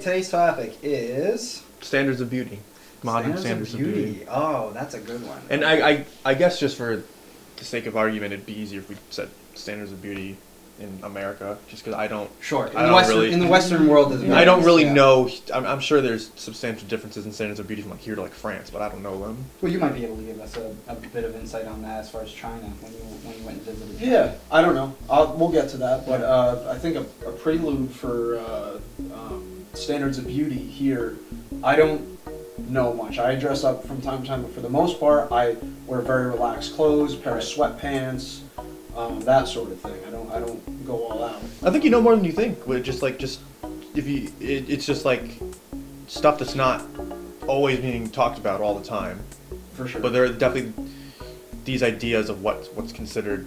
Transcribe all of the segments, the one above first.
Today's topic is standards of beauty. Modern standards of beauty. Oh, that's a good one. And I guess just for the sake of argument, it'd be easier if we said standards of beauty in America, just because I don't. Sure. In the Western world, I don't really know. I'm sure there's substantial differences in standards of beauty from like here to like France, but I don't know them. Well, you might be able to give us a bit of insight on that as far as China when you went and visited. Yeah, I don't know. We'll get to that, but I think a prelude for standards of beauty here. I don't know much. I dress up from time to time, but for the most part, I wear very relaxed clothes, pair of sweatpants, that sort of thing. I don't go all out. I think you know more than you think. It's just like stuff that's not always being talked about all the time. For sure. But there are definitely these ideas of what's considered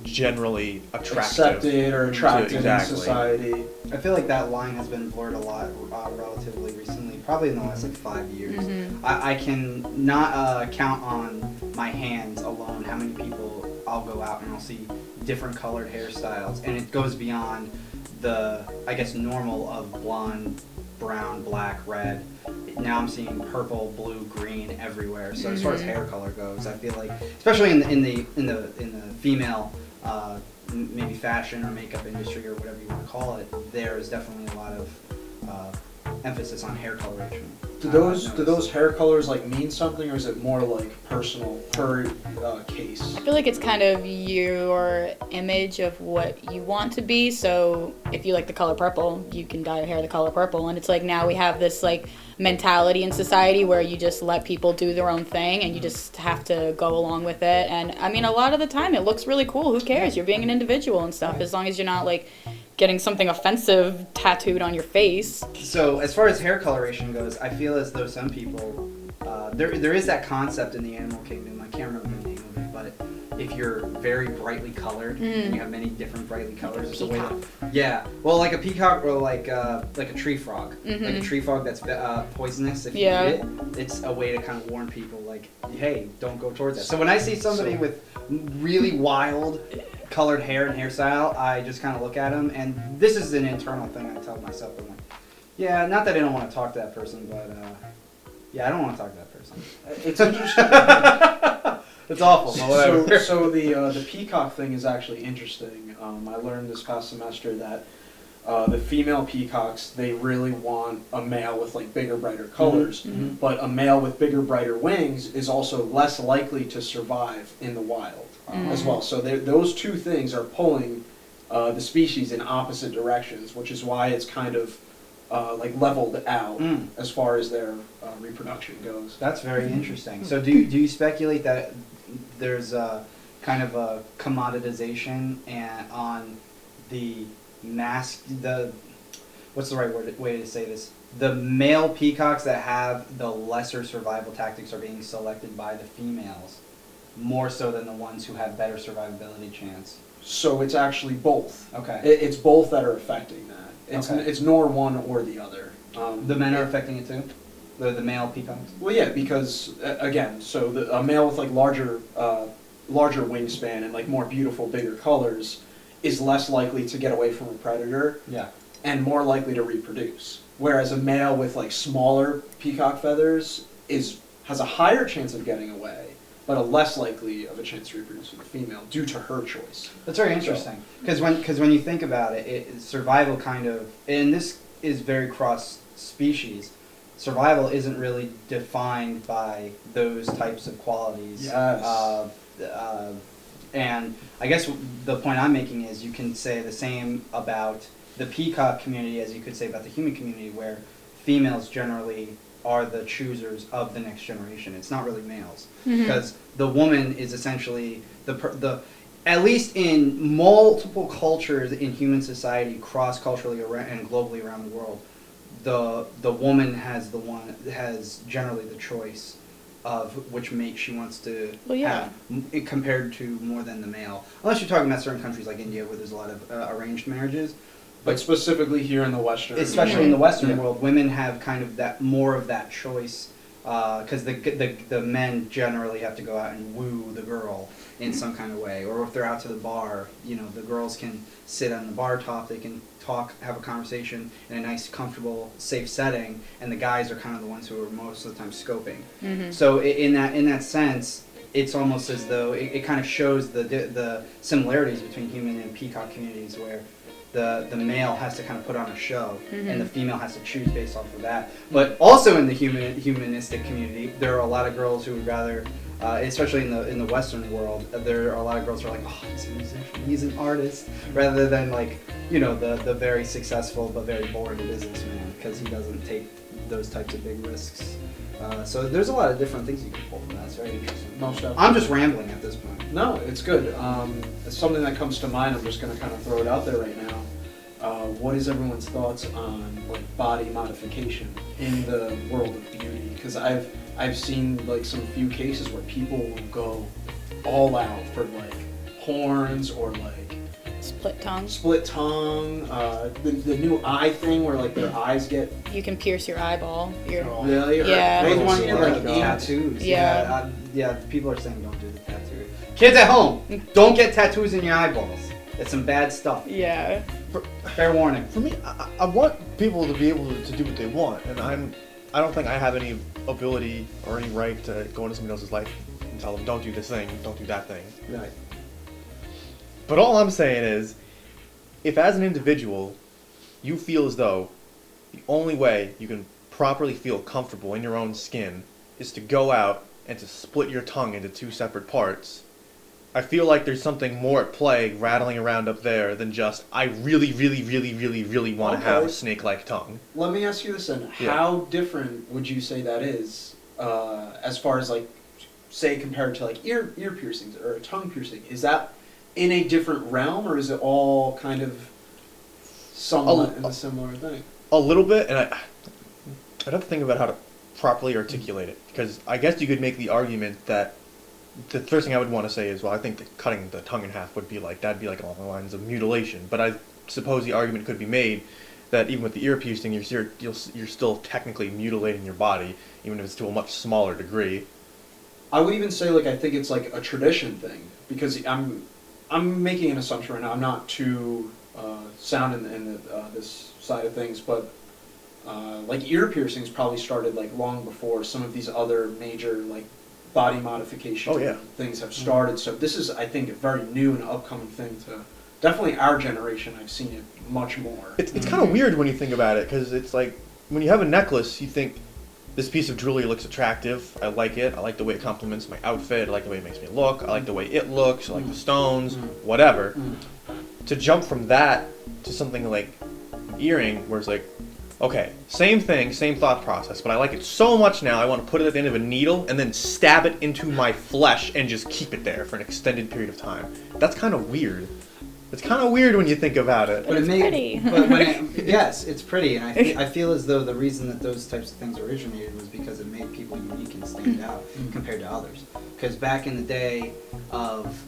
generally accepted or attractive in society. I feel like that line has been blurred a lot relatively recently, probably in the last 5 years. Mm-hmm. I can not count on my hands alone how many people I'll go out and I'll see different colored hairstyles, and it goes beyond the, I guess, normal of blonde, brown, black, red. Now I'm seeing purple, blue, green everywhere. So as far as hair color goes, I feel like, especially in the female maybe fashion or makeup industry or whatever you want to call it, there is definitely a lot of emphasis on hair coloration. Do those hair colors like mean something, or is it more like personal per case? I feel like it's kind of your image of what you want to be. So if you like the color purple, you can dye your hair the color purple. And it's like now we have this like mentality in society where you just let people do their own thing and you just have to go along with it. And I mean, a lot of the time it looks really cool. Who cares? You're being an individual and stuff, as long as you're not like getting something offensive tattooed on your face. So as far as hair coloration goes, I feel as though some people, there is that concept in the animal kingdom. I can't remember the name of it, but if you're very brightly colored and you have many different brightly colors, it's a way to, yeah. Well, like a peacock or like a tree frog, like a tree frog that's poisonous. If you eat it, it's a way to kind of warn people, like, hey, don't go towards that. So when I see somebody with really wild colored hair and hairstyle, I just kind of look at them, and this is an internal thing I tell myself. I'm like, yeah, not that I don't want to talk to that person, but yeah, I don't want to talk to that person. It's interesting. It's awful, but whatever. So the peacock thing is actually interesting. I learned this past semester that the female peacocks, they really want a male with like bigger, brighter colors, but a male with bigger, brighter wings is also less likely to survive in the wild as well. So those two things are pulling the species in opposite directions, which is why it's kind of like leveled out as far as their reproduction goes. That's very interesting. So do you speculate that there's a kind of a commoditization on the what's the right way to say this? The male peacocks that have the lesser survival tactics are being selected by the females more so than the ones who have better survivability chance. So it's actually both. Okay. It's both that are affecting that. Okay. It's nor one or the other. The men are affecting it too? The male peacocks? Well, yeah, because again, so a male with like larger wingspan and like more beautiful, bigger colors is less likely to get away from a predator. Yeah. And more likely to reproduce. Whereas a male with like smaller peacock feathers has a higher chance of getting away, but a less likely of a chance to reproduce with a female due to her choice. That's very interesting. Because when you think about it, survival kind of, and this is very cross-species, survival isn't really defined by those types of qualities. Yes. And I guess the point I'm making is you can say the same about the peacock community as you could say about the human community, where females generally are the choosers of the next generation. It's not really males, because the woman is essentially the at least in multiple cultures in human society, cross-culturally and globally around the world, the woman has generally the choice of which mate she wants to have, compared to more than the male. Unless you're talking about certain countries like India, where there's a lot of arranged marriages. But specifically here in the Western, especially in the Western world, women have kind of more of that choice because the men generally have to go out and woo the girl in some kind of way, or if they're out to the bar, the girls can sit on the bar top, they can talk, have a conversation in a nice, comfortable, safe setting, and the guys are kind of the ones who are most of the time scoping. Mm-hmm. So in that sense, it's almost as though it kind of shows the similarities between human and peacock communities, where the male has to kind of put on a show, and the female has to choose based off of that. But also in the humanistic community, there are a lot of girls who would rather, especially in the Western world, there are a lot of girls who are like, oh, he's a musician, he's an artist, rather than like, the very successful but very boring businessman, because he doesn't take those types of big risks. So there's a lot of different things you can pull from that. It's very interesting. Most definitely. I'm just rambling at this point. No, it's good. It's something that comes to mind. I'm just going to kind of throw it out there right now. What is everyone's thoughts on like body modification in the world of beauty? Because I've seen like some few cases where people will go all out for like horns or like Split tongue. The new eye thing where like their eyes get You can pierce your eyeball. really Yeah. or They want or, like like, tattoos. Yeah. Yeah, people are saying don't do the tattoo. Kids at home, don't get tattoos in your eyeballs. It's some bad stuff. Yeah. Fair warning. For me, I want people to be able to do what they want, and I don't think I have any ability or any right to go into somebody else's life and tell them, don't do this thing, don't do that thing. Right. But all I'm saying is, if as an individual, you feel as though the only way you can properly feel comfortable in your own skin is to go out and to split your tongue into two separate parts, I feel like there's something more at play rattling around up there than just, I really, really, really, really, really want to have a snake-like tongue. Let me ask you this then. Yeah. How different would you say that is as far as like, say compared to like ear piercings or a tongue piercing? Is that in a different realm, or is it all kind of somewhat in a similar thing? A little bit, and I'd have to think about how to properly articulate it, because I guess you could make the argument that the first thing I would want to say is, well, I think that cutting the tongue in half would be like, that'd be like along the lines of mutilation, but I suppose the argument could be made that even with the ear piercing, you're still technically mutilating your body, even if it's to a much smaller degree. I would even say like I think it's like a tradition thing, because I'm making an assumption right now. I'm not too sound in this side of things, but like ear piercings probably started like long before some of these other major like body modification things have started. So this is, I think, a very new and upcoming thing to definitely our generation. I've seen it much more. It's kind of weird when you think about it, because it's like, when you have a necklace, you think, this piece of jewelry looks attractive, I like it, I like the way it complements my outfit, I like the way it makes me look, I like the way it looks, I like the stones, whatever. To jump from that to something like an earring, where it's like, okay, same thing, same thought process, but I like it so much now, I want to put it at the end of a needle and then stab it into my flesh and just keep it there for an extended period of time. That's kind of weird. It's kind of weird when you think about it. But it's pretty. But yes, it's pretty, and I feel as though the reason that those types of things originated was because it made people unique and stand out compared to others. Because back in the day of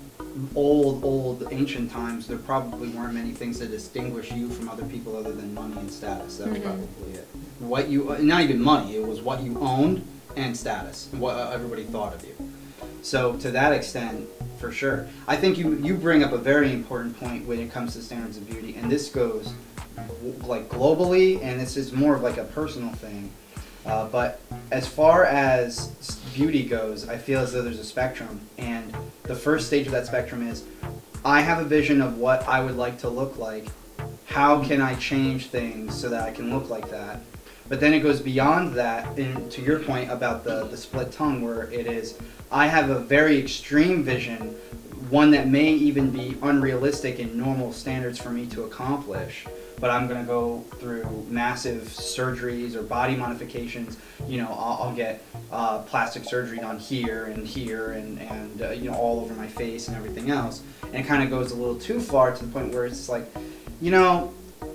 old ancient times, there probably weren't many things that distinguish you from other people other than money and status. That was probably it. What you, not even money, it was what you owned and status, what everybody thought of you. So to that extent, for sure. I think you bring up a very important point when it comes to standards of beauty, and this goes like globally, and this is more of like a personal thing. But as far as beauty goes, I feel as though there's a spectrum, and the first stage of that spectrum is, I have a vision of what I would like to look like. How can I change things so that I can look like that? But then it goes beyond that, and to your point about the split tongue, where it is, I have a very extreme vision, one that may even be unrealistic in normal standards for me to accomplish, but I'm going to go through massive surgeries or body modifications. I'll get plastic surgery done here and all over my face and everything else. And it kind of goes a little too far, to the point where it's like,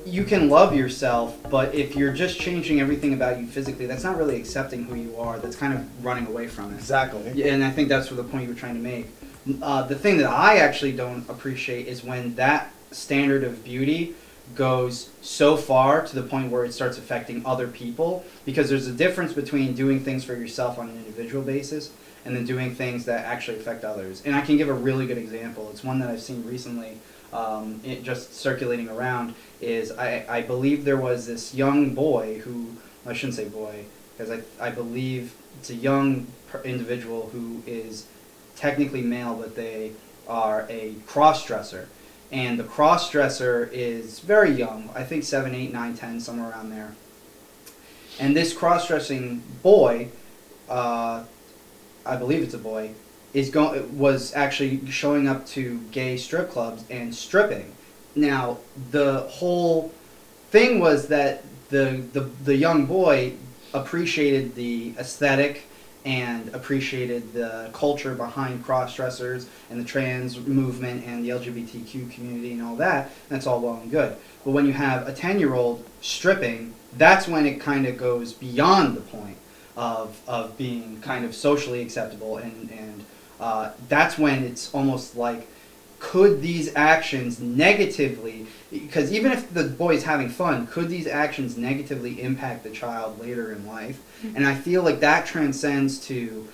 you can love yourself, but if you're just changing everything about you physically, that's not really accepting who you are. That's kind of running away from it. Exactly. Yeah, and I think that's the point you were trying to make. The thing that I actually don't appreciate is when that standard of beauty goes so far to the point where it starts affecting other people, because there's a difference between doing things for yourself on an individual basis and then doing things that actually affect others. And I can give a really good example. It's one that I've seen recently, it just circulating around, is I believe there was this young boy who, I shouldn't say boy, because I believe it's a young individual who is technically male, but they are a cross-dresser. And the cross-dresser is very young, I think 7, 8, 9, 10, somewhere around there. And this cross-dressing boy, I believe it's a boy, was actually showing up to gay strip clubs and stripping. Now, the whole thing was that the young boy appreciated the aesthetic and appreciated the culture behind cross-dressers and the trans movement and the LGBTQ community and all that. That's all well and good. But when you have a 10-year-old stripping, that's when it kind of goes beyond the point of being kind of socially acceptable, and that's when it's almost like, could these actions negatively, because even if the boy's having fun, could these actions negatively impact the child later in life? And I feel like that transcends to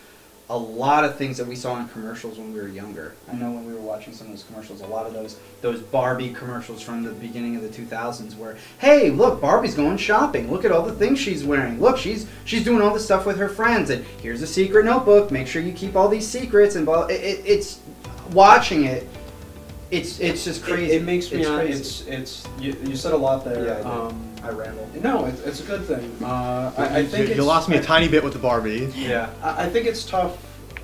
a lot of things that we saw in commercials when we were younger. I know when we were watching some of those commercials, a lot of those Barbie commercials from the beginning of the 2000s where, hey, look, Barbie's going shopping. Look at all the things she's wearing. Look, she's doing all this stuff with her friends. And here's a secret notebook. Make sure you keep all these secrets. And it's watching it. It's just crazy. It makes me. You said a lot there. Yeah, I ramble. No, it's a good thing. I think you lost me a tiny bit with the Barbie. Yeah. I think it's tough.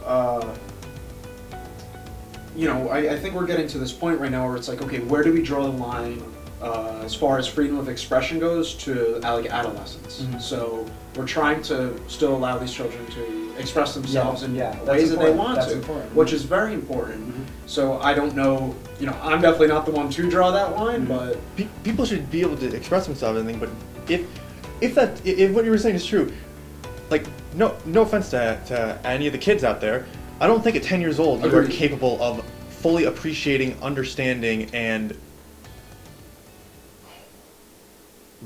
I think we're getting to this point right now where it's like, okay, where do we draw the line as far as freedom of expression goes to like adolescence? Mm-hmm. So we're trying to still allow these children to express themselves in that's ways that they important. want That's to, important. which is very important. Mm-hmm. So I don't know, I'm definitely not the one to draw that line, but People should be able to express themselves and everything, but if what you were saying is true, like no offense to any of the kids out there, I don't think at 10 years old you are Agreed. capable of fully appreciating, understanding, and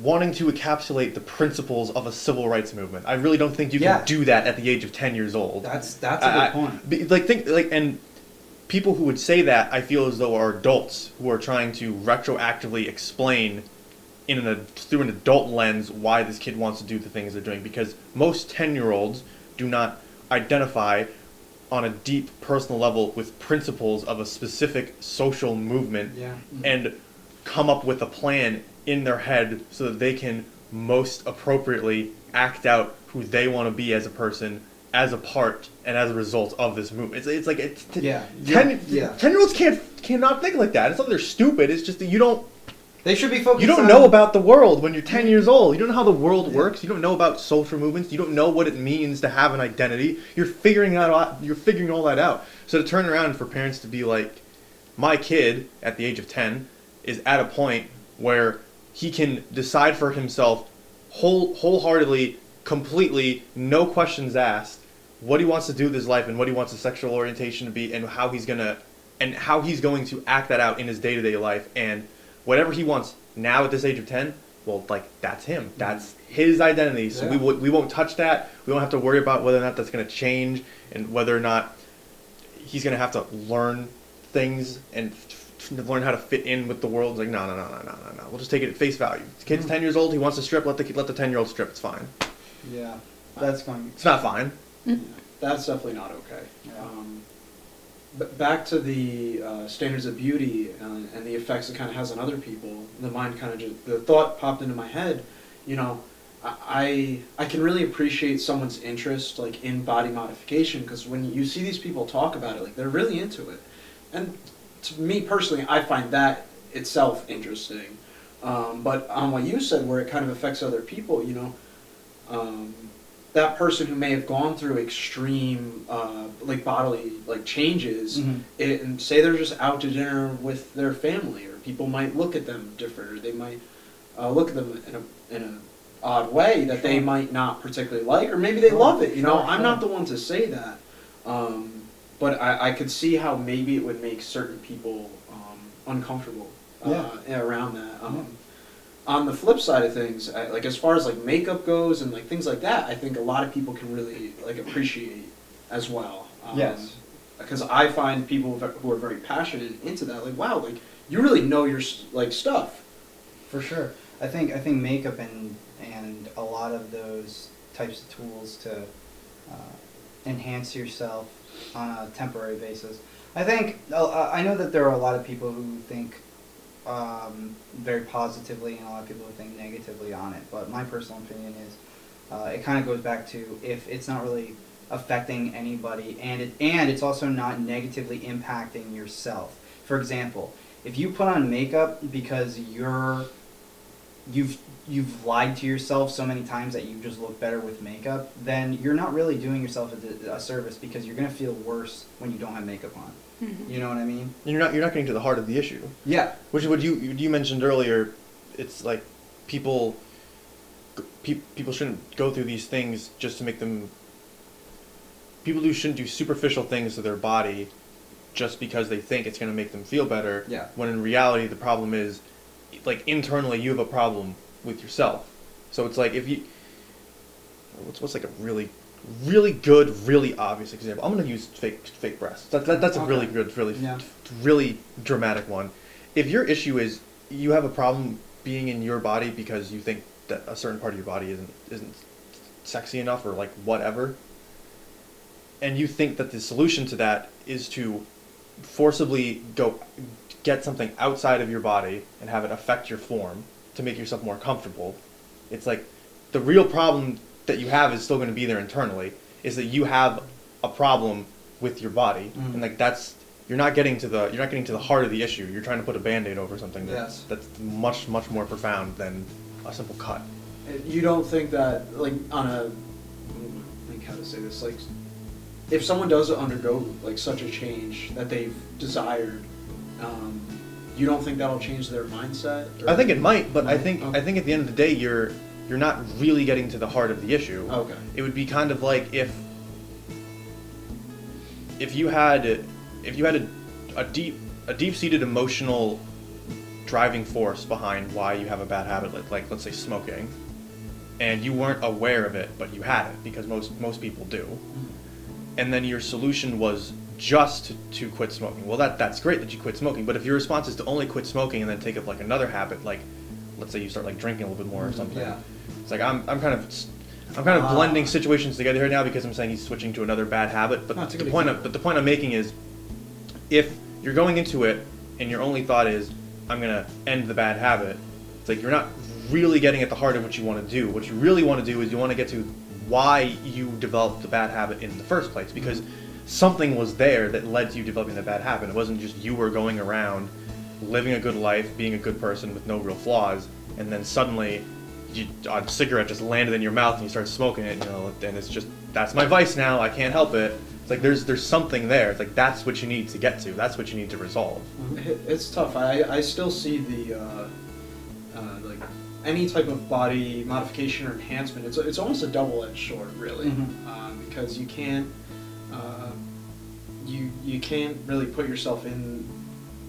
wanting to encapsulate the principles of a civil rights movement. I really don't think you can do that at the age of 10 years old. That's a good point. And people who would say that, I feel as though are adults who are trying to retroactively explain through an adult lens why this kid wants to do the things they're doing, because most 10-year-olds do not identify on a deep personal level with principles of a specific social movement and come up with a plan in their head so that they can most appropriately act out who they want to be as a person, as a part and as a result of this movement. It's like 10-year-olds cannot think like that. It's not that they're stupid. It's just that they should be focused. You don't know about the world when you're 10 years old. You don't know how the world works. You don't know about social movements. You don't know what it means to have an identity. You're figuring all that out. So to turn around for parents to be like, my kid at the age of 10 is at a point where he can decide for himself wholeheartedly, completely, no questions asked, what he wants to do with his life and what he wants his sexual orientation to be, and how he's going to act that out in his day-to-day life. And whatever he wants now at this age of 10, well, like, that's him. That's his identity. So we won't touch that. We won't have to worry about whether or not that's going to change and whether or not he's going to have to learn things and learn how to fit in with the world. It's like, no. We'll just take it at face value. The kid's 10 years old. He wants to strip. Let the 10-year-old strip. It's fine. Yeah, that's going. It's not fine. That's definitely not okay. Yeah. But back to the standards of beauty and the effects it kind of has on other people, the thought popped into my head, I can really appreciate someone's interest like in body modification, because when you see these people talk about it, like they're really into it. And to me personally, I find that itself interesting. But on what you said, where it kind of affects other people, that person who may have gone through extreme bodily changes, and say they're just out to dinner with their family, or people might look at them different, or they might look at them in an odd way that they might not particularly like, or maybe they love it. I'm not the one to say that, but I could see how maybe it would make certain people uncomfortable around that. on the flip side of things, like as far as like makeup goes and like things like that, I think a lot of people can really like appreciate as well. Yes. Because I find people who are very passionate into that, like, wow, like you really know your like stuff. For sure. I think makeup and a lot of those types of tools to enhance yourself on a temporary basis. I think I know that there are a lot of people who think very positively and a lot of people who think negatively on it. But my personal opinion is it kind of goes back to if it's not really affecting anybody and it's also not negatively impacting yourself. For example, if you put on makeup because you've lied to yourself so many times that you just look better with makeup, then you're not really doing yourself a service because you're going to feel worse when you don't have makeup on. Mm-hmm. You know what I mean? You're not getting to the heart of the issue. Yeah. Which is what you mentioned earlier. It's like people shouldn't go through these things just to make them. People shouldn't do superficial things to their body just because they think it's going to make them feel better. Yeah. When in reality, the problem is, like, internally you have a problem with yourself. So it's like if you, what's like a really good, really obvious example. I'm going to use fake breasts. That's a Okay. really good, Yeah. really dramatic one. If your issue is you have a problem being in your body because you think that a certain part of your body isn't sexy enough or like whatever, and you think that the solution to that is to forcibly go get something outside of your body and have it affect your form to make yourself more comfortable, it's like the real problem that you have is still going to be there internally, is that you have a problem with your body. Mm. And like that's you're not getting to the heart of the issue. You're trying to put a Band-Aid over something Yes. that's much more profound than a simple cut. You don't think that, like, on a, like, how to say this, like, if someone does undergo, like, such a change that they've desired, you don't think that'll change their mindset? Or? I think it might, but I Okay. think at the end of the day, you're not really getting to the heart of the issue. Okay. It would be kind of like if you had a deep-seated emotional driving force behind why you have a bad habit, like let's say smoking, and you weren't aware of it, but you had it because most people do, and then your solution was just to quit smoking. Well, that's great that you quit smoking, but if your response is to only quit smoking and then take up like another habit, like let's say you start like drinking a little bit more or something. Yeah. It's like I'm kind of blending situations together here now because I'm saying he's switching to another bad habit. But No, it's a the good point example. I'm making is, if you're going into it and your only thought is I'm gonna end the bad habit, it's like you're not really getting at the heart of what you want to do. What you really want to do is you want to get to why you developed the bad habit in the first place, because something was there that led to you developing the bad habit. It wasn't just you were going around living a good life, being a good person with no real flaws, and then suddenly a cigarette just landed in your mouth and you start smoking it, and it's just, that's my vice now, I can't help it. It's like there's something there. It's like that's what you need to get to. That's what you need to resolve. It's tough. I still see the like any type of body modification or enhancement. It's almost a double-edged sword, really, because you can't you can't really put yourself in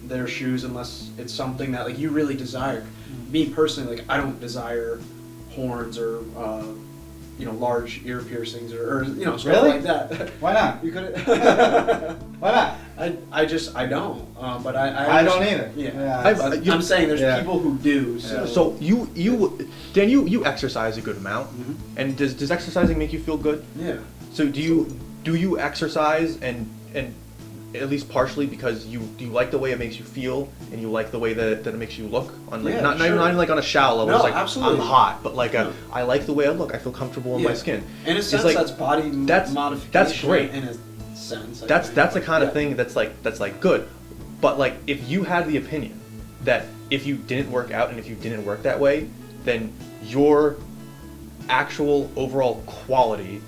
their shoes unless it's something that like you really desire. Me personally, like I don't desire horns or large ear piercings or stuff Really? like that. Why not? You could. Why not? I don't. But I don't either. Yeah. I'm saying there's Yeah. people who do. So, So Dan, you exercise a good amount, Mhm. and does exercising make you feel good? yeah. So do you exercise and at least partially because you like the way it makes you feel and you like the way that it makes you look on like Yeah, not sure. even like on a shallow level. No, It's like absolutely. I'm hot, but like No. I like the way I look. I feel comfortable in my Yeah. skin. In a It's sense, like- that's body modification. that's great. In a sense. I That's think. the kind of Yeah. thing that's like good. But like if you had the opinion that if you didn't work out and if you didn't work that way, then your actual overall quality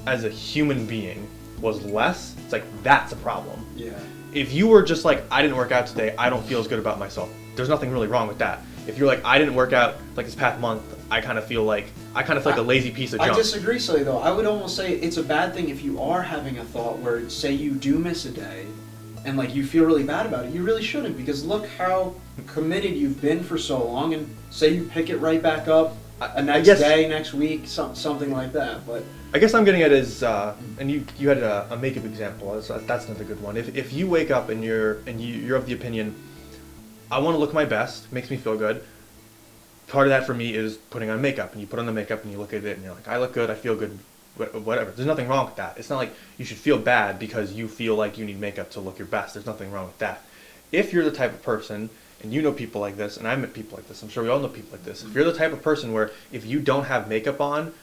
as a human being was less, it's like that's a problem. Yeah. If you were just like, I didn't work out today, I don't feel as good about myself, there's nothing really wrong with that. If you're like, I didn't work out like this past month, I kind of feel like a lazy piece of I junk. disagree slightly though. I would almost say it's a bad thing if you are having a thought where, say, you do miss a day, and like you feel really bad about it, you really shouldn't, because look how committed you've been for so long, and say you pick it right back up next day, next week, something like that. But I guess I'm getting at is, and you had a makeup example. That's another good one. If you wake up and you're of the opinion, I want to look my best, makes me feel good. Part of that for me is putting on makeup, and you put on the makeup and you look at it and you're like, I look good, I feel good, whatever. There's nothing wrong with that. It's not like you should feel bad because you feel like you need makeup to look your best. There's nothing wrong with that. If you're the type of person, and you know people like this, and I met people like this, I'm sure we all know people like this. If you're the type of person where if you don't have makeup on,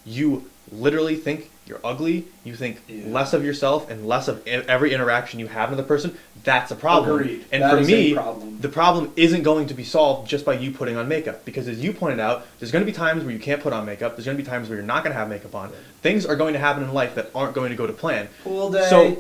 you literally think you're ugly, you think less of yourself and less of every interaction you have with another person, that's a problem. Agreed. And that for me, problem. the problem isn't going to be solved just by you putting on makeup. Because as you pointed out, there's going to be times where you can't put on makeup, there's going to be times where you're not going to have makeup on. Things are going to happen in life that aren't going to go to plan. Pool day. So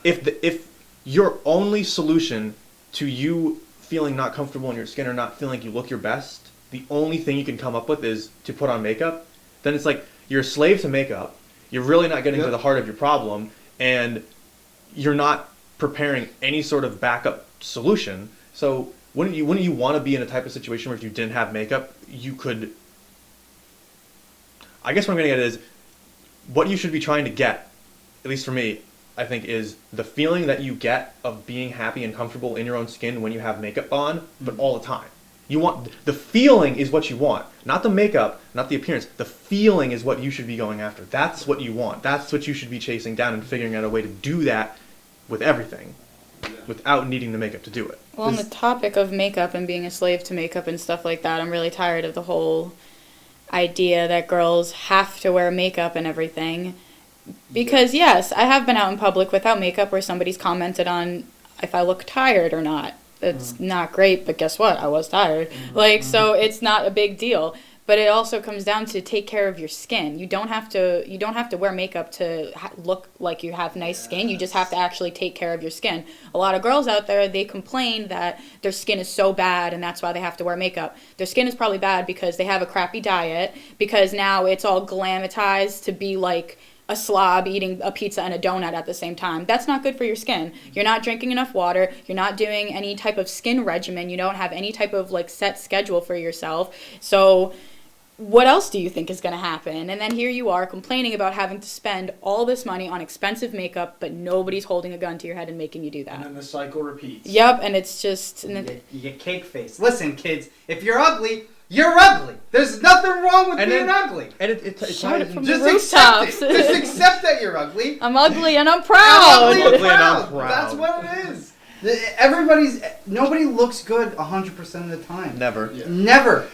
if your only solution to you feeling not comfortable in your skin or not feeling like you look your best, the only thing you can come up with is to put on makeup, then it's like you're a slave to makeup, you're really not getting to the heart of your problem, and you're not preparing any sort of backup solution. So wouldn't you want to be in a type of situation where if you didn't have makeup, you could... I guess what I'm getting at is what you should be trying to get, at least for me, I think, is the feeling that you get of being happy and comfortable in your own skin when you have makeup on, but all the time. You want the feeling is what you want, not the makeup, not the appearance. The feeling is what you should be going after. That's what you want. That's what you should be chasing down and figuring out a way to do that with everything, without needing the makeup to do it. Well, on the topic of makeup and being a slave to makeup and stuff like that, I'm really tired of the whole idea that girls have to wear makeup and everything. Because yes, I have been out in public without makeup where somebody's commented on if I look tired or not. It's not great, but guess what? I was tired. So it's not a big deal. But it also comes down to take care of your skin. You don't have to wear makeup to look like you have nice skin. You just have to actually take care of your skin. A lot of girls out there, they complain that their skin is so bad and that's why they have to wear makeup. Their skin is probably bad because they have a crappy diet, because now it's all glamatized to be like a slob eating a pizza and a donut at the same time. That's not good for your skin. You're not drinking enough water. You're not doing any type of skin regimen. You don't have any type of like set schedule for yourself. So what else do you think is going to happen? And then here you are complaining about having to spend all this money on expensive makeup, but nobody's holding a gun to your head and making you do that. And then the cycle repeats. Yep, and it's just... And then, you get cake face. Listen, kids, if you're ugly, you're ugly. There's nothing wrong with being ugly. And it's Shout it from Just the accept rooftops. it. Just accept that you're ugly. I'm ugly and I'm proud. I'm ugly and I'm proud. proud. That's what it is. Nobody looks good 100% of the time. Never. Yeah. Never.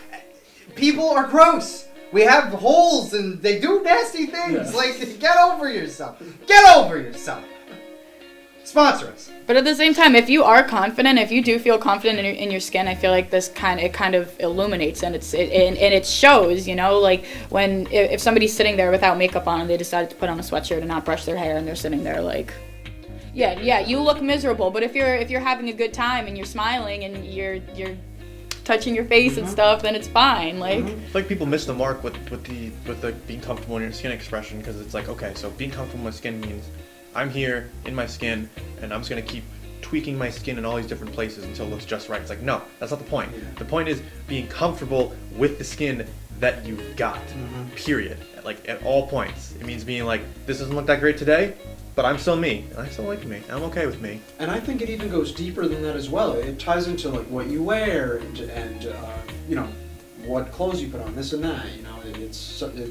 People are gross. We have holes and they do nasty things. Yeah. Like, get over yourself. Get over yourself. Sponsor us. But at the same time, if you are confident, if you do feel confident in your skin, I feel like it kind of illuminates and it shows, like when if somebody's sitting there without makeup on and they decided to put on a sweatshirt and not brush their hair and they're sitting there like, yeah, you look miserable. But if you're having a good time and you're smiling and you're touching your face and stuff, then it's fine. It's like people miss the mark with the being comfortable in your skin expression, because it's like, okay, so being comfortable in my skin means I'm here in my skin and I'm just going to keep tweaking my skin in all these different places until it looks just right. It's like, no, that's not the point. The point is being comfortable with the skin that you've got, period. Like at all points. It means being like, this doesn't look that great today, but I'm still me, and I still like me. I'm okay with me. And I think it even goes deeper than that as well. It ties into like what you wear and what clothes you put on, this and that. It's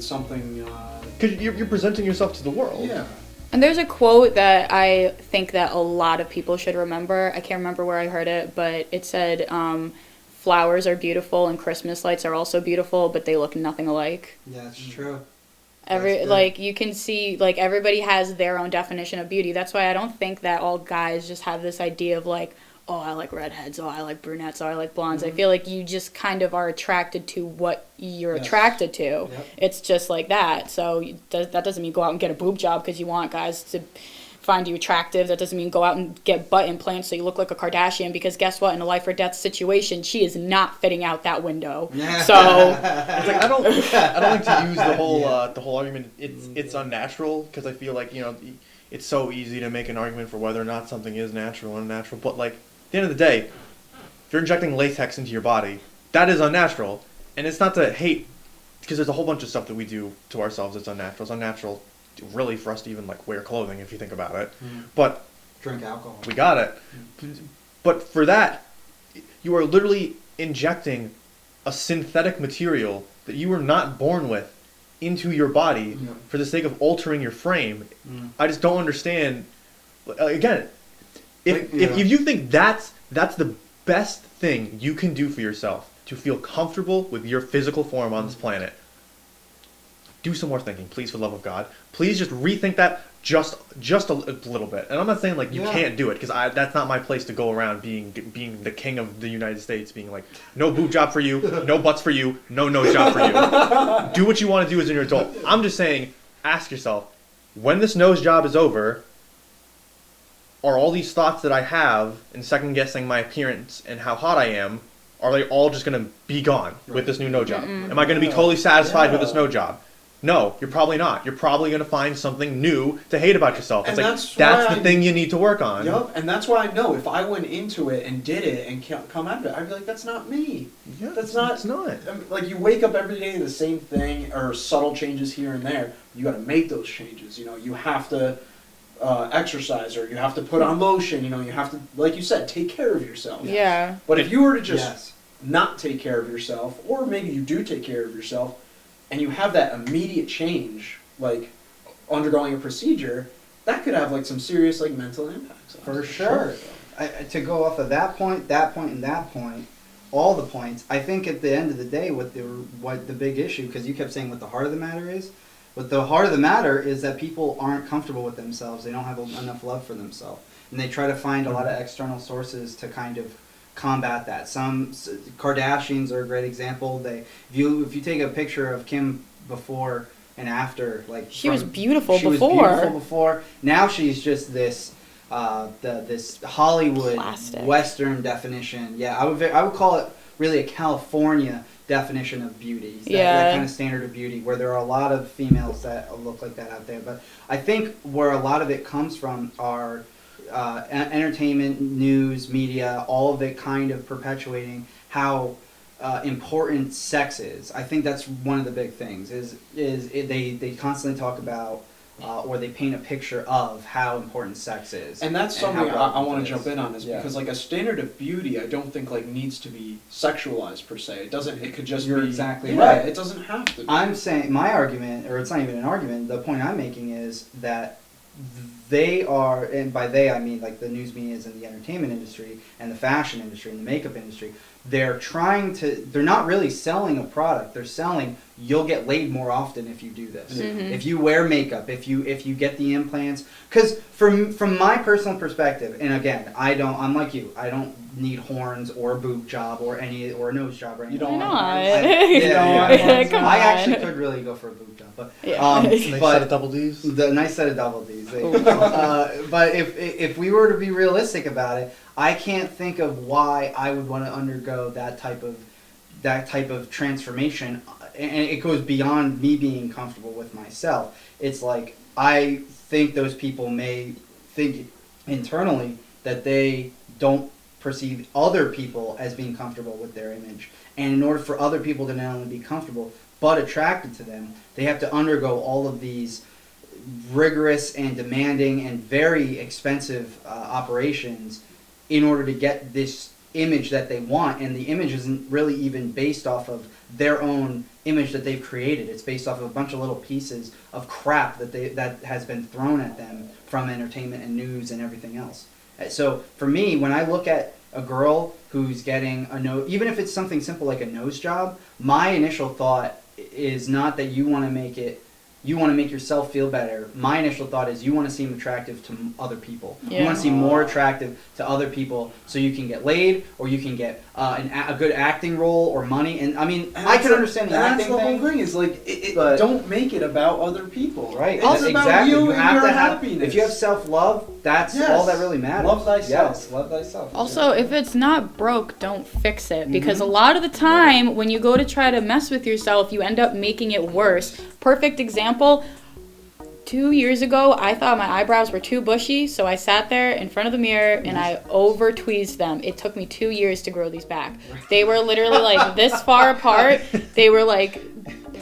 something. Because you're presenting yourself to the world. Yeah. And there's a quote that I think that a lot of people should remember. I can't remember where I heard it, but it said, flowers are beautiful and Christmas lights are also beautiful, but they look nothing alike. Yeah, that's true. You can see, like, everybody has their own definition of beauty. That's why I don't think that all guys just have this idea of, like, oh, I like redheads, oh, I like brunettes, oh, I like blondes. I feel like you just kind of are attracted to what you're attracted to. Yep. It's just like that. So that doesn't mean go out and get a boob job because you want guys to find you attractive. That doesn't mean go out and get butt implants so you look like a Kardashian, because guess what? In a life or death situation, she is not fitting out that window. Yeah. So It's like I don't like to use the whole argument. It's unnatural, because I feel like it's so easy to make an argument for whether or not something is natural or unnatural. But like, at the end of the day, if you're injecting latex into your body, that is unnatural. And it's not to hate, because there's a whole bunch of stuff that we do to ourselves that's unnatural. It's unnatural, really, for us to even like wear clothing if you think about it. But Drink alcohol. we got it. But for that, you are literally injecting a synthetic material that you were not born with into your body for the sake of altering your frame. I just don't understand. Again, if you think that's the best thing you can do for yourself to feel comfortable with your physical form on this planet, do some more thinking, please, for the love of God. Please just rethink that just a little bit. And I'm not saying like you can't do it, because that's not my place to go around being the king of the United States, being like, no boob job for you, no butts for you, no nose job for you. Do what you want to do as an adult. I'm just saying, ask yourself, when this nose job is over, are all these thoughts that I have in second guessing my appearance and how hot I am, are they all just going to be gone with this new nose job? Am I going to be totally satisfied with this nose job? No, you're probably not. You're probably going to find something new to hate about yourself. It's and like, that's the thing you need to work on. Yep, and that's why I know if I went into it and did it and come out of it, I'd be like, that's not me. Yeah, that's not. It's not. I mean, like, you wake up every day the same thing, or subtle changes here and there. You got to make those changes. You know, you have to exercise, or you have to put on lotion. You know, you have to, like you said, take care of yourself. Yeah. But if you were to just not take care of yourself, or maybe you do take care of yourself, and you have that immediate change, like undergoing a procedure, that could have like some serious like mental impacts. For sure. To go off of that point, and that point, all the points, I think at the end of the day, what the big issue, because you kept saying what the heart of the matter is, what the heart of the matter is that people aren't comfortable with themselves. They don't have enough love for themselves, and they try to find a lot of external sources to kind of combat that. Some Kardashians are a great example. If you take a picture of Kim before and after, like she was beautiful before. She was beautiful before. Now she's just this this Hollywood plastic Western definition. Yeah, I would call it really a California definition of beauty. That kind of standard of beauty, where there are a lot of females that look like that out there. But I think where a lot of it comes from are entertainment, news, media, all of it kind of perpetuating how important sex is. I think that's one of the big things. They constantly talk about or they paint a picture of how important sex is. And that's something I want to jump in on, because like a standard of beauty, I don't think like needs to be sexualized per se. It doesn't. It could just be. You're exactly right. It doesn't have to be. I'm saying my argument, or it's not even an argument. The point I'm making is that they are, and by they I mean like the news media and the entertainment industry and the fashion industry and the makeup industry, they're not really selling a product. They're selling, you'll get laid more often if you do this. Mm-hmm. If you wear makeup, if you get the implants. Because from my personal perspective, and again, I'm like you, I don't need horns or a boob job or a nose job or anything. You don't Why want not? I actually could really go for a boob job, but Nice set of double Ds. The nice set of double Ds. But if we were to be realistic about it, I can't think of why I would want to undergo that type of transformation, and it goes beyond me being comfortable with myself. It's like I think those people may think internally that they don't perceive other people as being comfortable with their image, and in order for other people to not only be comfortable but attracted to them, they have to undergo all of these rigorous and demanding and very expensive operations in order to get this image that they want. And the image isn't really even based off of their own image that they've created. It's based off of a bunch of little pieces of crap that has been thrown at them from entertainment and news and everything else. So for me, when I look at a girl who's getting a nose, even if it's something simple like a nose job, my initial thought is not that you want to make yourself feel better. My initial thought is you want to seem attractive to other people. Yeah. You want to seem more attractive to other people so you can get laid, or you can get a good acting role or money. And I mean, I can understand the acting thing. That's the thing. whole thing, is like, But don't make it about other people. Right. It's about you and your happiness. If you have self-love, that's all that really matters. Love thyself. Yes, love thyself. Also, if it's not broke, don't fix it. Because a lot of the time, when you go to try to mess with yourself, you end up making it worse. Perfect example, 2 years ago, I thought my eyebrows were too bushy, so I sat there in front of the mirror and I over tweezed them. It took me 2 years to grow these back. They were literally like this far apart. They were like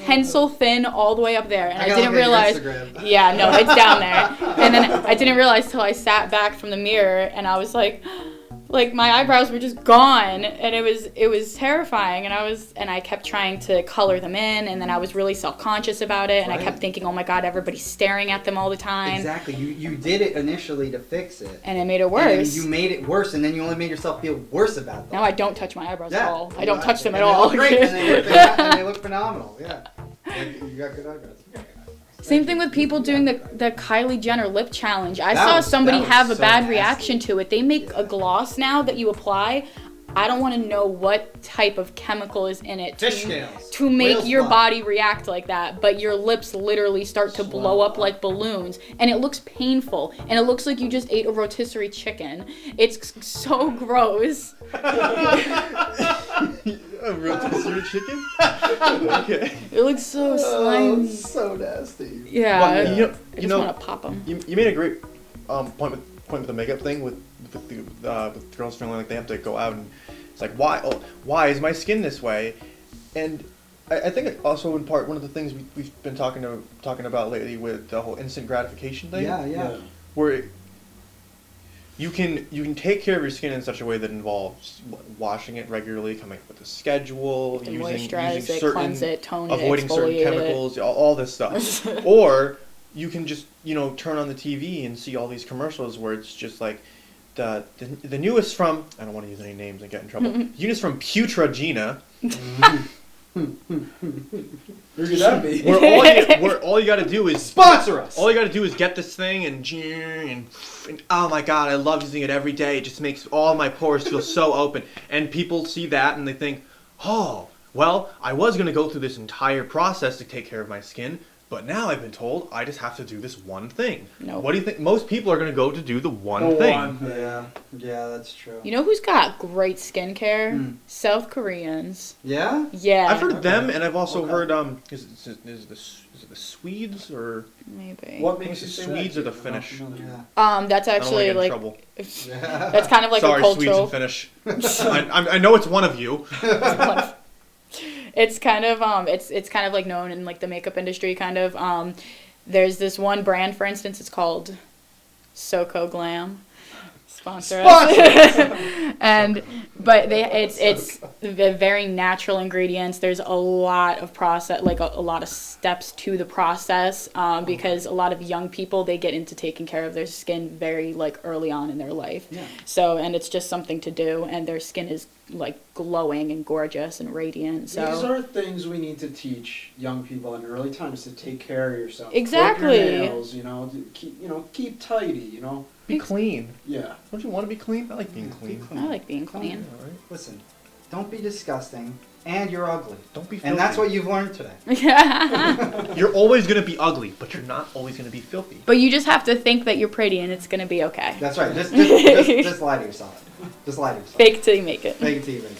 pencil thin all the way up there, and I didn't realize. Yeah, no, it's down there. And then I didn't realize till I sat back from the mirror, and I was like my eyebrows were just gone, and it was terrifying, and I kept trying to color them in, and then I was really self-conscious about it, and I kept thinking, oh my god, everybody's staring at them all the time. Exactly. You did it initially to fix it, and it made it worse. And you made it worse, and then you only made yourself feel worse about them. Now I don't touch my eyebrows at all. I don't touch them at all. They look great, and they look phenomenal. Yeah, you got good eyebrows. Same thing with people doing the Kylie Jenner lip challenge. I saw somebody have a bad reaction to it. They make a gloss now that you apply. I don't want to know what type of chemical is in it to make your body react like that, but your lips literally start to blow up like balloons, and it looks painful, and it looks like you just ate a rotisserie chicken. It's so gross. A rotisserie chicken? Okay. It looks so slimy. So nasty. Yeah. Well, I just want to pop them. You made a great point with the makeup thing with girls feeling like they have to go out and it's like why is my skin this way? And I think also in part one of the things we've been talking about lately with the whole instant gratification thing. Yeah. Where you can take care of your skin in such a way that involves washing it regularly, coming up with a schedule, using certain, cleanse it, tone it, avoiding certain chemicals, all this stuff. Or you can just turn on the TV and see all these commercials where it's just like the newest from, I don't want to use any names and get in trouble. The newest from Neutrogena. Who could that be? Where all you got to do is sponsor us. All you got to do is get this thing and oh my god, I love using it every day. It just makes all my pores feel so open. And people see that and they think, oh, well, I was going to go through this entire process to take care of my skin, but now I've been told I just have to do this one thing. No. What do you think? Most people are going to go to do the one thing. Yeah, that's true. You know who's got great skincare? South Koreans. Yeah? Yeah. I've heard them, and I've also heard is it the Swedes or maybe what makes you say Swedes that? or the Finnish? Yeah. That's actually I don't like trouble. that's kind of like Sorry, a cultural. Swedes and Finnish. I know it's one of you. It's kind of it's kind of like known in like the makeup industry kind of. There's this one brand, for instance, it's called Soko Glam. Sponsor us. But it's the very natural ingredients. There's a lot of process, like a lot of steps to the process, because a lot of young people, they get into taking care of their skin very like early on in their life. Yeah. So, and it's just something to do, and their skin is like glowing and gorgeous and radiant. So these are things we need to teach young people in early times, to take care of yourself. Exactly. Clip your nails, keep tidy, Be clean. Yeah. Don't you want to be clean? I like being clean. I like being clean. Yeah, right? Listen, don't be disgusting, and you're ugly. Don't be filthy. And that's what you've learned today. You're always going to be ugly, but you're not always going to be filthy. But you just have to think that you're pretty, and it's gonna be okay. That's right. Just lie to yourself. Just lie to yourself. Fake till you make it. Fake it till you make it.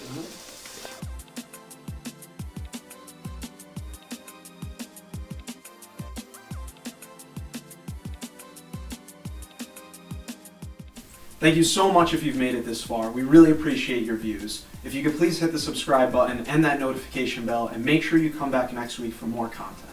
Thank you so much if you've made it this far. We really appreciate your views. If you could please hit the subscribe button and that notification bell, and make sure you come back next week for more content.